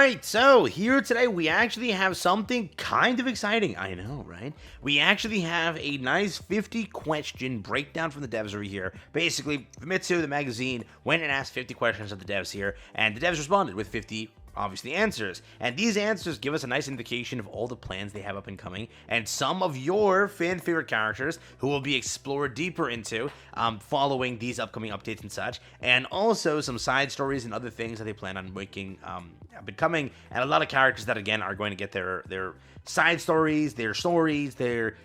Alright, so here today we actually have something kind of exciting. I know, right? We actually have a nice 50 question breakdown from the devs over here. Basically, Famitsu, the magazine, went and asked 50 questions of the devs here, and the devs responded with 50 obviously answers, and these answers give us a nice indication of all the plans they have up and coming, and some of your fan favorite characters who will be explored deeper into following these upcoming updates and such, and also some side stories and other things that they plan on making up and coming, and a lot of characters that again are going to get their side stories, their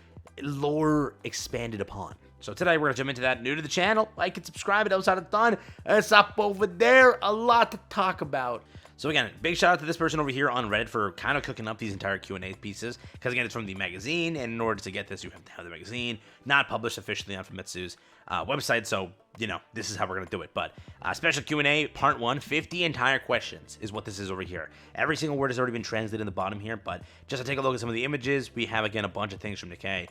lore expanded upon. So today we're going to jump into that. New to the channel, like and subscribe. It helps out a ton. It's up over there. A lot to talk about. So again, big shout out to this person over here on Reddit for kind of cooking up these entire Q&A pieces. Because again, it's from the magazine, and in order to get this, you have to have the magazine, not published officially on Famitsu's website. So, you know, this is how we're going to do it. But special Q&A, part 1, 50 entire questions is what this is over here. Every single word has already been translated in the bottom here. But just to take a look at some of the images, we have, again, a bunch of things from Nikke.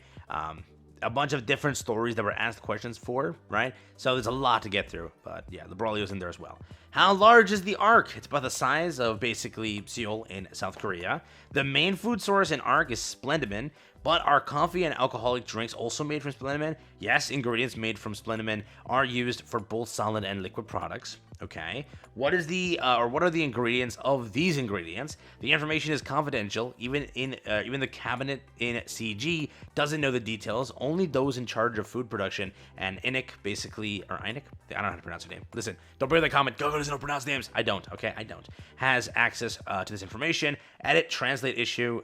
A bunch of different stories that were asked questions for, right? So there's a lot to get through, but yeah, the Brawlio's in there as well. How large is the Ark? It's about the size of basically Seoul in South Korea. The main food source in Ark is Splendimin, but are coffee and alcoholic drinks also made from Splendimin? Yes, ingredients made from Splendimin are used for both solid and liquid products. Okay, what are the ingredients of these ingredients? The information is confidential. Even the cabinet in CG doesn't know the details. Only those in charge of food production and INIC, basically, or INIC, I don't know how to pronounce her name. Listen, don't bring the comment. Go doesn't know pronounce names. I don't. Okay, I don't. Has access to this information. Edit, translate, issue,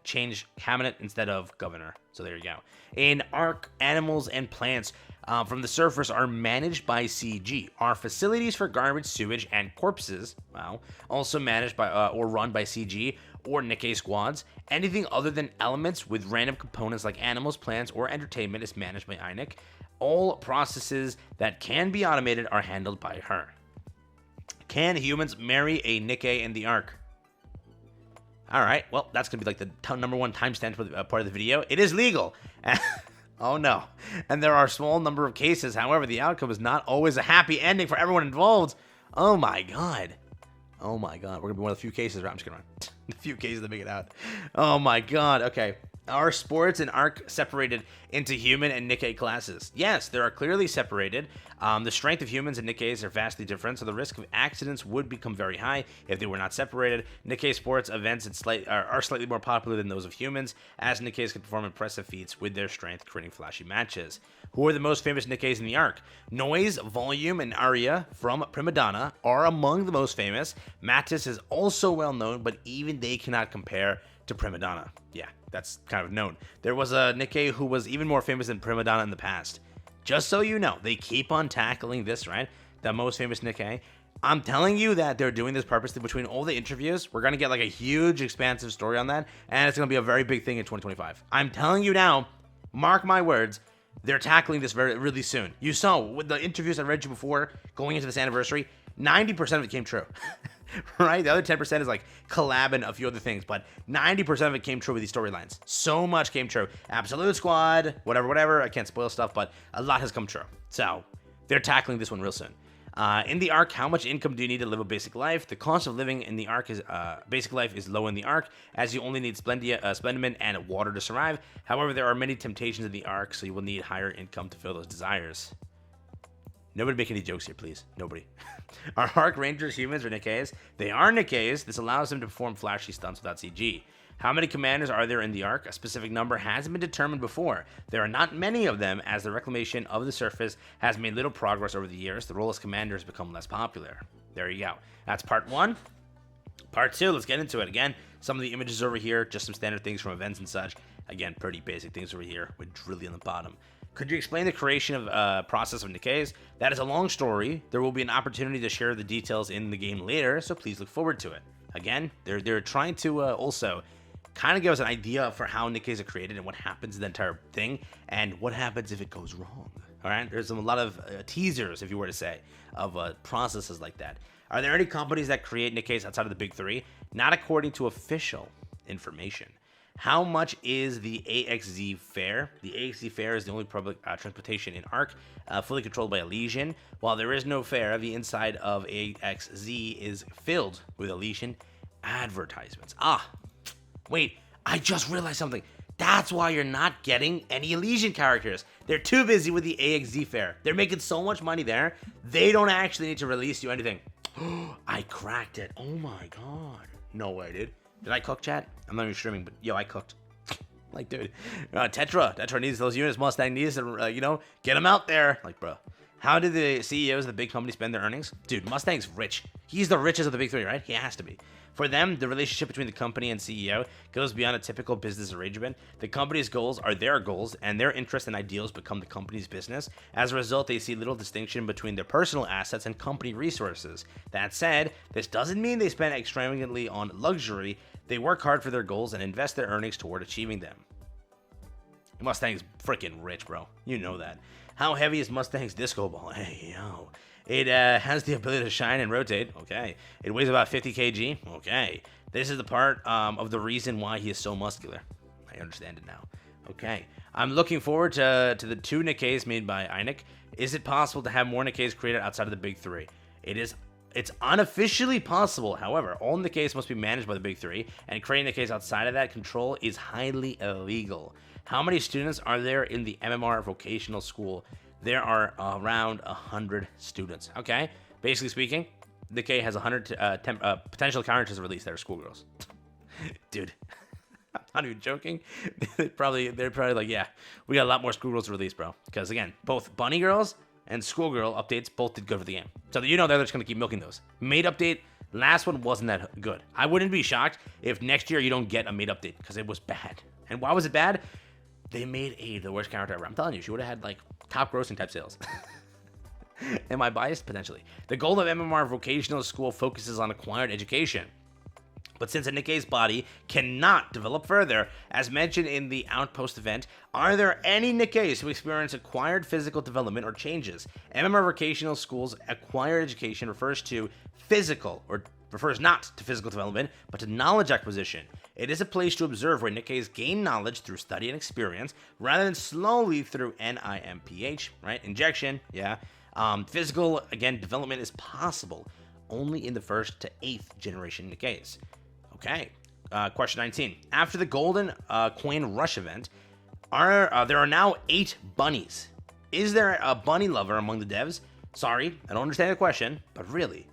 change cabinet instead of governor. So there you go. In Ark, animals and plants from the surface are managed by CG. Our facilities for garbage, sewage, and corpses, well, also managed by or run by CG or Nikke squads. Anything other than elements with random components like animals, plants, or entertainment is managed by INIC. All processes that can be automated are handled by her. Can humans marry a Nikke in the Ark? All right, well, that's going to be like the #1 timestamp for the, part of the video. It is legal. Oh no. And there are a small number of cases. However, the outcome is not always a happy ending for everyone involved. Oh my god. Oh my god. We're going to be one of the few cases. I'm just going to the few cases that make it out. Oh my god. Okay. Are sports and Ark separated into human and Nikke classes? Yes, they are clearly separated. The strength of humans and Nikkes are vastly different, so the risk of accidents would become very high if they were not separated. Nikke sports events are slightly more popular than those of humans, as Nikkes can perform impressive feats with their strength, creating flashy matches. Who are the most famous Nikkes in the Ark? Noise, Volume, and Aria from Prima Donna are among the most famous. Mattis is also well known, but even they cannot compare to Prima Donna. Yeah, that's kind of known. There was a Nikke who was even more famous than Prima Donna in the past. Just so you know, they keep on tackling this, right? The most famous Nikke. I'm telling you that they're doing this purposely. Between all the interviews, we're going to get like a huge, expansive story on that, and it's going to be a very big thing in 2025. I'm telling you now, mark my words, they're tackling this really soon. You saw with the interviews I read you before, going into this anniversary, 90% of it came true. Right? The other 10% is like collab and a few other things, but 90% of it came true with these storylines. So much came true. Absolute Squad, whatever. I can't spoil stuff, but a lot has come true. So they're tackling this one real soon. In the Ark, how much income do you need to live a basic life? The cost of living in the Ark is basic life is low in the Ark, as you only need Splendimin and water to survive. However, there are many temptations in the Ark, so you will need higher income to fill those desires. Nobody make any jokes here, please. Nobody. Are Ark Rangers humans or Nikkes? They are Nikkes. This allows them to perform flashy stunts without CG. How many commanders are there in the Ark? A specific number hasn't been determined before. There are not many of them, as the reclamation of the surface has made little progress over the years. The role as commander has become less popular. There you go. That's part 1. Part 2, let's get into it. Again, some of the images over here, just some standard things from events and such. Again, pretty basic things over here with Drilly on the bottom. Could you explain the creation of process of Nikkes? That is a long story. There will be an opportunity to share the details in the game later, so please look forward to it. Again, they're trying to also kind of give us an idea for how Nikkes are created and what happens in the entire thing, and what happens if it goes wrong. All right, there's a lot of teasers, if you were to say, of processes like that. Are there any companies that create Nikkes outside of the big 3? Not according to official information. How much is the AXZ fare? The AXZ fare is the only public transportation in Ark, fully controlled by Elysian. While there is no fare, the inside of AXZ is filled with Elysian Advertisements. Wait, I just realized something. That's why you're not getting any Elysian characters. They're too busy with the AXD fair. They're making so much money there, they don't actually need to release you anything. I cracked it. Oh my god. No way, dude. Did I cook, chat? I'm not even streaming, but yo, I cooked. Like, dude, Tetra needs those units. Mustang needs to, get them out there. Like, bro, how did the CEOs of the big companies spend their earnings? Dude, Mustang's rich. He's the richest of the big three, right? He has to be. For them, the relationship between the company and CEO goes beyond a typical business arrangement. The company's goals are their goals, and their interests and ideals become the company's business. As a result, they see little distinction between their personal assets and company resources. That said, this doesn't mean they spend extravagantly on luxury. They work hard for their goals and invest their earnings toward achieving them. Mustang's freaking rich, bro. You know that. How heavy is Mustang's disco ball? Hey, yo. It has the ability to shine and rotate. Okay. It weighs about 50 kg. Okay. This is the part of the reason why he is so muscular. I understand it now. Okay. I'm looking forward to the 2 Nikkes made by IDOLS. Is it possible to have more Nikkes created outside of the big 3? It's unofficially possible. However, all Nikkes must be managed by the big 3, and creating Nikkes outside of that control is highly illegal. How many students are there in the MMR vocational school? There are around 100 students. Okay, basically speaking, Nikke has 100 potential characters released that are schoolgirls. Dude, I'm not even joking. They're probably like, yeah, we got a lot more schoolgirls released, bro. Because again, both bunny girls and schoolgirl updates both did good for the game. So they're just gonna keep milking those. Maid update, last one wasn't that good. I wouldn't be shocked if next year you don't get a maid update because it was bad. And why was it bad? They made Aid the worst character ever. I'm telling you, she would have had like top grossing type sales. Am I biased? Potentially. The goal of MMR vocational school focuses on acquired education. But since a Nikke's body cannot develop further, as mentioned in the Outpost event, are there any Nikkes who experience acquired physical development or changes? MMR vocational school's acquired education refers not to physical development, but to knowledge acquisition. It is a place to observe where Nikkes gain knowledge through study and experience, rather than slowly through NIMPH, right? Injection, yeah. Physical, again, development is possible only in the 1st to 8th generation Nikkes. Okay. Question 19. After the Golden Coin Rush event, there are now 8 bunnies. Is there a bunny lover among the devs? Sorry, I don't understand the question, but really,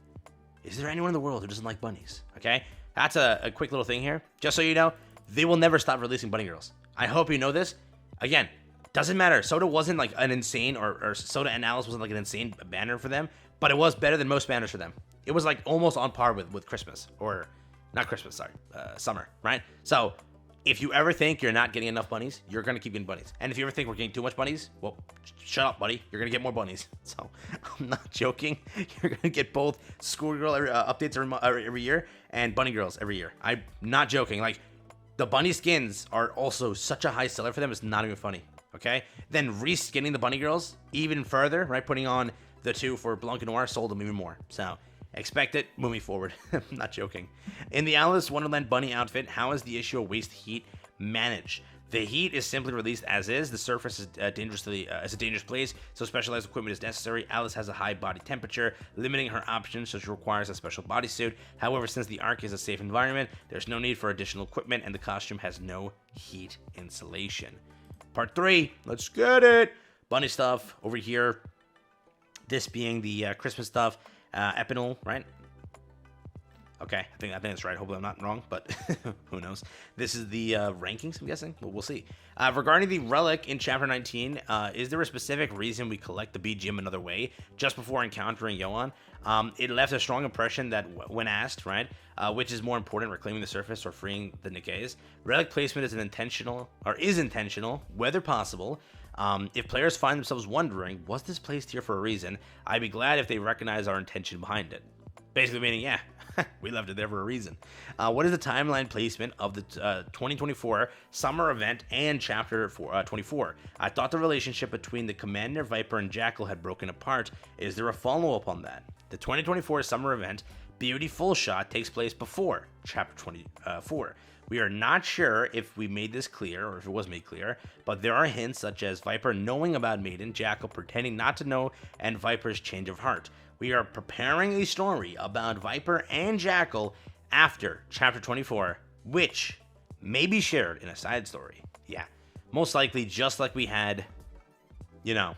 is there anyone in the world who doesn't like bunnies? Okay? That's a quick little thing here. Just so you know, they will never stop releasing bunny girls. I hope you know this. Again, doesn't matter. Soda wasn't like an insane, or Soda and Alice wasn't like an insane banner for them, but it was better than most banners for them. It was like almost on par with Christmas, or not Christmas, sorry, summer, right? So if you ever think you're not getting enough bunnies, you're going to keep getting bunnies. And if you ever think we're getting too much bunnies, well, shut up, buddy. You're going to get more bunnies. So I'm not joking. You're going to get both schoolgirl updates every year and bunny girls every year. I'm not joking. Like, the bunny skins are also such a high seller for them. It's not even funny, okay? Then reskinning the bunny girls even further, right? Putting on the 2 for Blanc and Noir sold them even more. So expect it moving forward. I'm not joking. In the Alice Wonderland bunny outfit, how is the issue of waste heat managed? The heat is simply released as is. The surface is a dangerous place, so specialized equipment is necessary. Alice has a high body temperature, limiting her options, so she requires a special bodysuit. However, since the Ark is a safe environment, there's no need for additional equipment, and the costume has no heat insulation. Part 3, let's get it. Bunny stuff over here. This being the Christmas stuff. Epinol, right? Okay, I think that's right. Hopefully I'm not wrong, but who knows? This is the rankings, I'm guessing. Well, we'll see. Regarding the relic in Chapter 19, is there a specific reason we collect the BGM another way just before encountering Yoan? It left a strong impression that when asked, right, which is more important, reclaiming the surface or freeing the Nikkes? Relic placement is intentional, whether possible. If players find themselves wondering, was this placed here for a reason, I'd be glad if they recognize our intention behind it. Basically meaning, yeah, we left it there for a reason. What is the timeline placement of the 2024 summer event and Chapter 24? I thought the relationship between the Commander, Viper, and Jackal had broken apart. Is there a follow-up on that? The 2024 summer event, Beauty Full Shot, takes place before Chapter 24. We are not sure if we made this clear, or if it was made clear, but there are hints such as Viper knowing about Maiden, Jackal pretending not to know, and Viper's change of heart. We are preparing a story about Viper and Jackal after chapter 24, which may be shared in a side story. Yeah, most likely, just like we had, you know,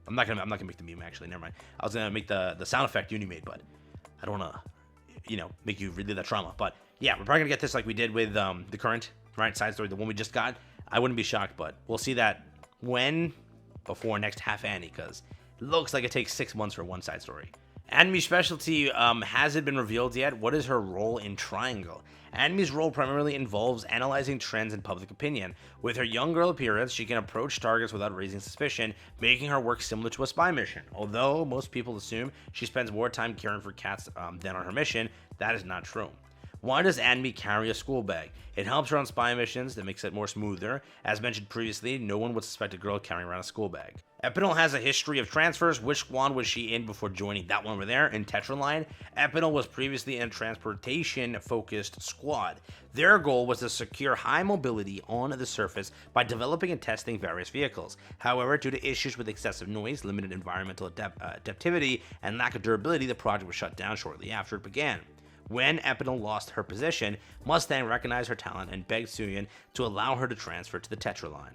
I'm not gonna make the meme, actually. Never mind. I was gonna make the sound effect Uni made, but I don't wanna, you know, make you relive that trauma. But yeah, we're probably gonna get this like we did with the current side story, the one we just got. I wouldn't be shocked, but we'll see that before next half Annie, because it looks like it takes 6 months for one side story. Animi's specialty hasn't been revealed yet. What is her role in Triangle? Animi's role primarily involves analyzing trends in public opinion. With her young girl appearance, she can approach targets without raising suspicion, making her work similar to a spy mission. Although most people assume she spends more time caring for cats than on her mission, that is not true. Why does Anime carry a school bag? It helps her on spy missions that makes it more smoother. As mentioned previously, no one would suspect a girl carrying around a school bag. Epinal has a history of transfers. Which squad was she in before joining that one over there in Tetraline? Epinal was previously in a transportation-focused squad. Their goal was to secure high mobility on the surface by developing and testing various vehicles. However, due to issues with excessive noise, limited environmental adaptivity, and lack of durability, the project was shut down shortly after it began. When Epinal lost her position, Mustang recognized her talent and begged Suyin to allow her to transfer to the Tetraline.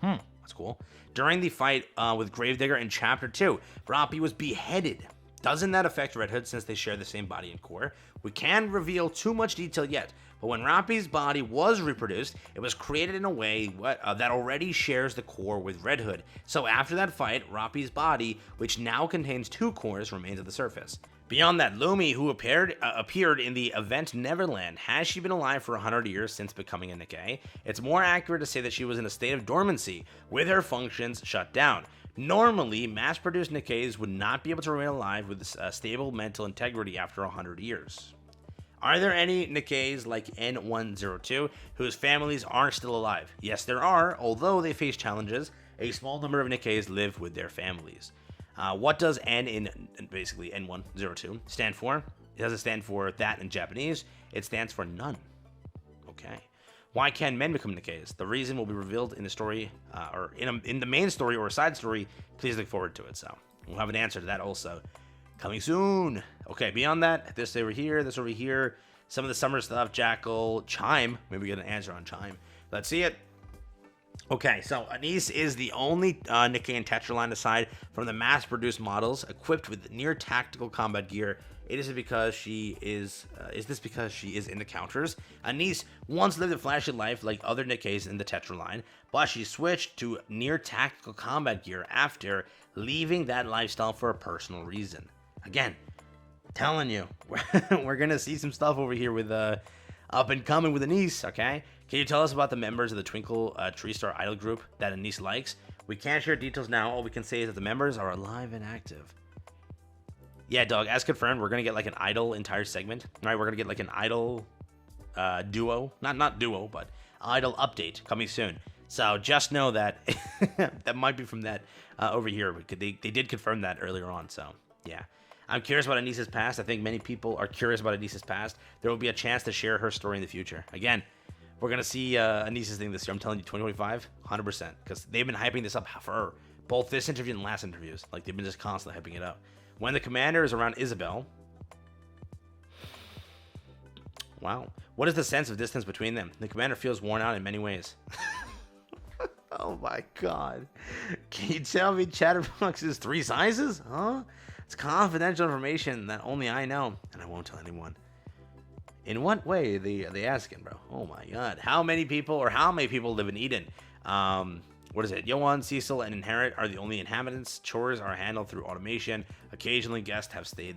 That's cool. During the fight with Gravedigger in Chapter 2, Roppy was beheaded. Doesn't that affect Red Hood since they share the same body and core? We can't reveal too much detail yet, but when Roppy's body was reproduced, it was created in a way that already shares the core with Red Hood. So after that fight, Roppy's body, which now contains 2 cores, remains at the surface. Beyond that, Lumi, who appeared in the event Neverland, has she been alive for 100 years since becoming a Nikke? It's more accurate to say that she was in a state of dormancy, with her functions shut down. Normally, mass-produced Nikkes would not be able to remain alive with stable mental integrity after 100 years. Are there any Nikkes like N102 whose families aren't still alive? Yes, there are, although they face challenges. A small number of Nikkes live with their families. What does N in basically N102 stand for? It doesn't stand for that in Japanese. It stands for none. Okay. Why can men become Nikkes? The reason will be revealed in the story, or in the main story or a side story. Please look forward to it. So we'll have an answer to that also coming soon. Okay. Beyond that, this over here, some of the summer stuff. Jackal, Chime. Maybe we get an answer on Chime. Let's see it. Okay, so ANIS is the only Nikke and Tetraline aside from the mass-produced models equipped with near tactical combat gear. Is this because she is in the counters? ANIS once lived a flashy life like other Nikkes in the Tetraline, but she switched to near tactical combat gear after leaving that lifestyle for a personal reason. Again, telling you, we're gonna see some stuff over here with up and coming with ANIS. Okay. Can you tell us about the members of the Twinkle Tree Star Idol group that ANIS likes? We can't share details now. All we can say is that the members are alive and active. Yeah, dog, as confirmed, we're going to get like an Idol entire segment. All right, we're going to get like an Idol duo. Not duo, but Idol update coming soon. So just know that that might be from that over here. They did confirm that earlier on, so yeah. I'm curious about Anis's past. I think many people are curious about Anis's past. There will be a chance to share her story in the future. Again, we're going to see Anis's thing this year. I'm telling you, 2025, 100%. Because they've been hyping this up for both this interview and last interviews. Like, they've been just constantly hyping it up. When the commander is around Isabel... Wow. What is the sense of distance between them? The commander feels worn out in many ways. Oh my god. Can you tell me Chatterbox is 3 sizes? Huh? It's confidential information that only I know, and I won't tell anyone. In what way are they asking, bro? Oh my god. How many people live in Eden? What is it? Yohan, Cecil, and Inherit are the only inhabitants. Chores are handled through automation. Occasionally, guests have stayed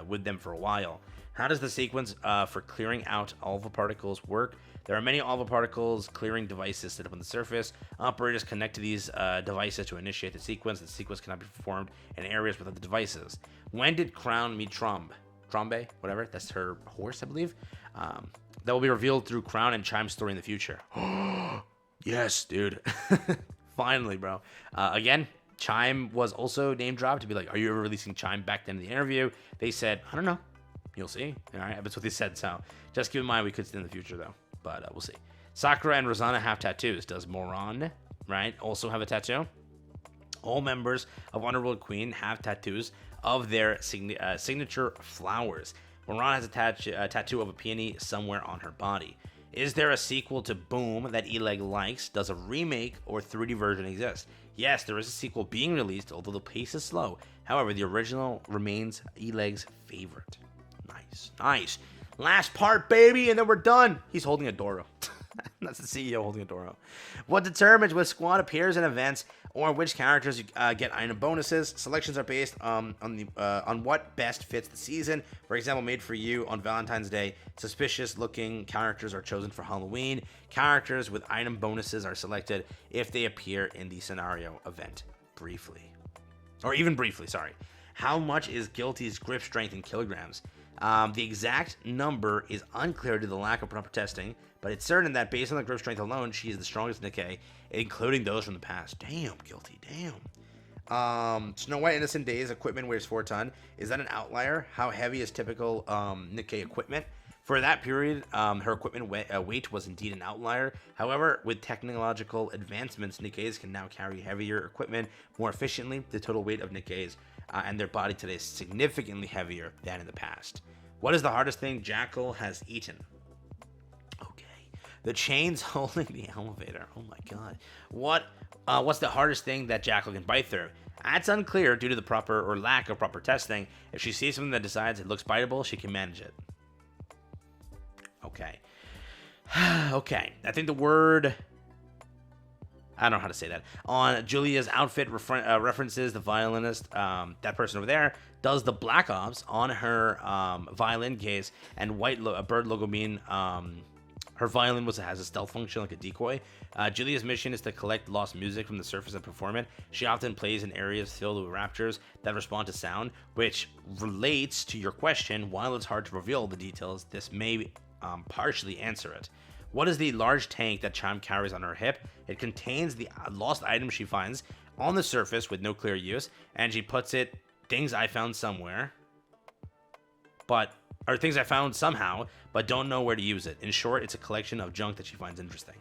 with them for a while. How does the sequence for clearing out alpha particles work? There are many alpha particles clearing devices set up on the surface. Operators connect to these devices to initiate the sequence. The sequence cannot be performed in areas without the devices. When did Crown meet Trombe, whatever, that's her horse, I believe. That will be revealed through Crown and Chime's story in the future. Yes, dude. Finally, bro. Again, Chime was also name dropped to be like, are you ever releasing Chime? Back then in the interview, they said, I don't know. You'll see. All right, that's what they said. So just keep in mind we could see in the future, though. But we'll see. Sakura and Rosanna have tattoos. Does Moran, right, also have a tattoo? All members of Underworld Queen have tattoos of their signature flowers. Moran has a tattoo of a peony somewhere on her body. Is there a sequel to Boom that Eleg likes? Does a remake or 3D version exist? Yes, there is a sequel being released, although the pace is slow. However, the original remains Eleg's favorite. Nice, nice. Last part, baby, and then we're done. He's holding a Doro. That's the CEO holding a Doro. What determines which squad appears in events or which characters get item bonuses? Selections are based on what best fits the season. For example, made for you on Valentine's Day. Suspicious-looking characters are chosen for Halloween. Characters with item bonuses are selected if they appear in the scenario event briefly. Or even briefly, sorry. How much is Guilty's grip strength in kilograms? The exact number is unclear due to the lack of proper testing, but it's certain that based on the grip strength alone, she is the strongest Nikke, including those from the past. Damn, Guilty, damn. Snow White Innocent Days equipment weighs 4 ton. Is that an outlier? How heavy is typical Nikke equipment? For that period, her equipment weight was indeed an outlier. However, with technological advancements, Nikkes can now carry heavier equipment more efficiently. The total weight of Nikkes and their body today is significantly heavier than in the past. What is the hardest thing Jackal has eaten? Okay. The chains holding the elevator. Oh my god. What's the hardest thing that Jackal can bite through? That's unclear due to the proper or lack of proper testing. If she sees something that decides it looks biteable, she can manage it. Okay. Okay. I think the word... I don't know how to say that. On Julia's outfit references the violinist, that person over there, does the Black Ops on her violin case, and bird logo mean her violin has a stealth function like a decoy. Julia's mission is to collect lost music from the surface and perform it. She often plays in areas filled with raptors that respond to sound, which relates to your question. While it's hard to reveal the details, this may partially answer it. What is the large tank that Chime carries on her hip? It contains the lost items she finds on the surface with no clear use, and she puts it, things I found somewhere, or things I found somehow, but don't know where to use it. In short, it's a collection of junk that she finds interesting.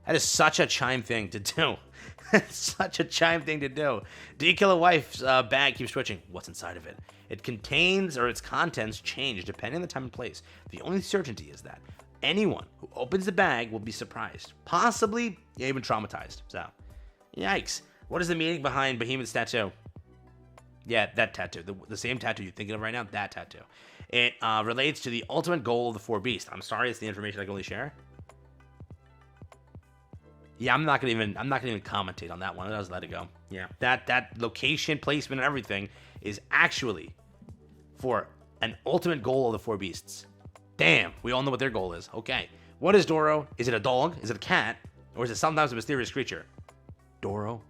That is such a Chime thing to do. Such a Chime thing to do. Do you kill a wife's bag keeps switching? What's inside of it? It contains, or its contents change depending on the time and place. The only certainty is that anyone who opens the bag will be surprised, possibly even traumatized. So, yikes. What is the meaning behind Behemoth's tattoo? Yeah, that tattoo. The same tattoo you're thinking of right now, that tattoo. It relates to the ultimate goal of the 4 beasts. I'm sorry, it's the information I can only share. Yeah, I'm not gonna even commentate on that one. I'll just let it go. Yeah, that location, placement, and everything is actually for an ultimate goal of the 4 beasts. Damn, we all know what their goal is. Okay. What is Doro? Is it a dog? Is it a cat? Or is it sometimes a mysterious creature? Doro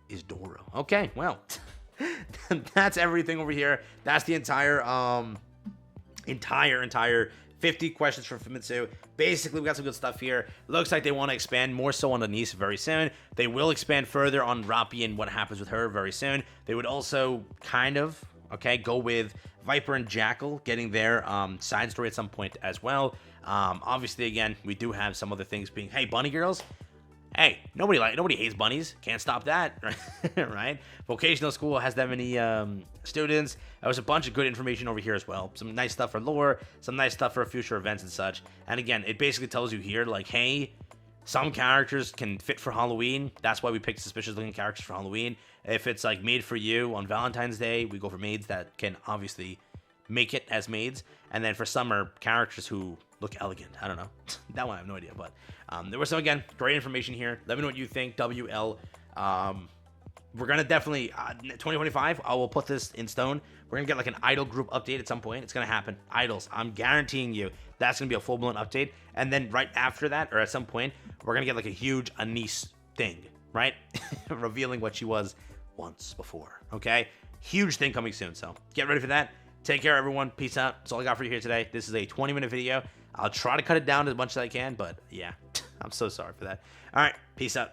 is Doro. Okay, well, that's everything over here. That's the entire 50 questions from Famitsu. Basically, we got some good stuff here. Looks like they want to expand more so on ANIS very soon. They will expand further on Rapi and what happens with her very soon. They would also kind of, go with Viper and Jackal getting their side story at some point as well. Obviously, again, we do have some other things being, hey, bunny girls. Hey, nobody hates bunnies. Can't stop that, right? Vocational school has that many students. There was a bunch of good information over here as well. Some nice stuff for lore, some nice stuff for future events and such. And again, it basically tells you here, like, hey, some characters can fit for Halloween. That's why we picked suspicious-looking characters for Halloween. If it's, like, made for you on Valentine's Day, we go for maids that can obviously make it as maids. And then for summer, characters who look elegant. I don't know. That one I have no idea. But there was some, again, great information here. Let me know what you think. WL. We're going to definitely, 2025, I will put this in stone. We're going to get like an idol group update at some point. It's going to happen. Idols. I'm guaranteeing you that's going to be a full-blown update. And then right after that, or at some point, we're going to get like a huge ANIS thing, right? Revealing what she was once before. Okay? Huge thing coming soon. So get ready for that. Take care, everyone. Peace out. That's all I got for you here today. This is a 20-minute video. I'll try to cut it down as much as I can, but yeah, I'm so sorry for that. All right, peace out.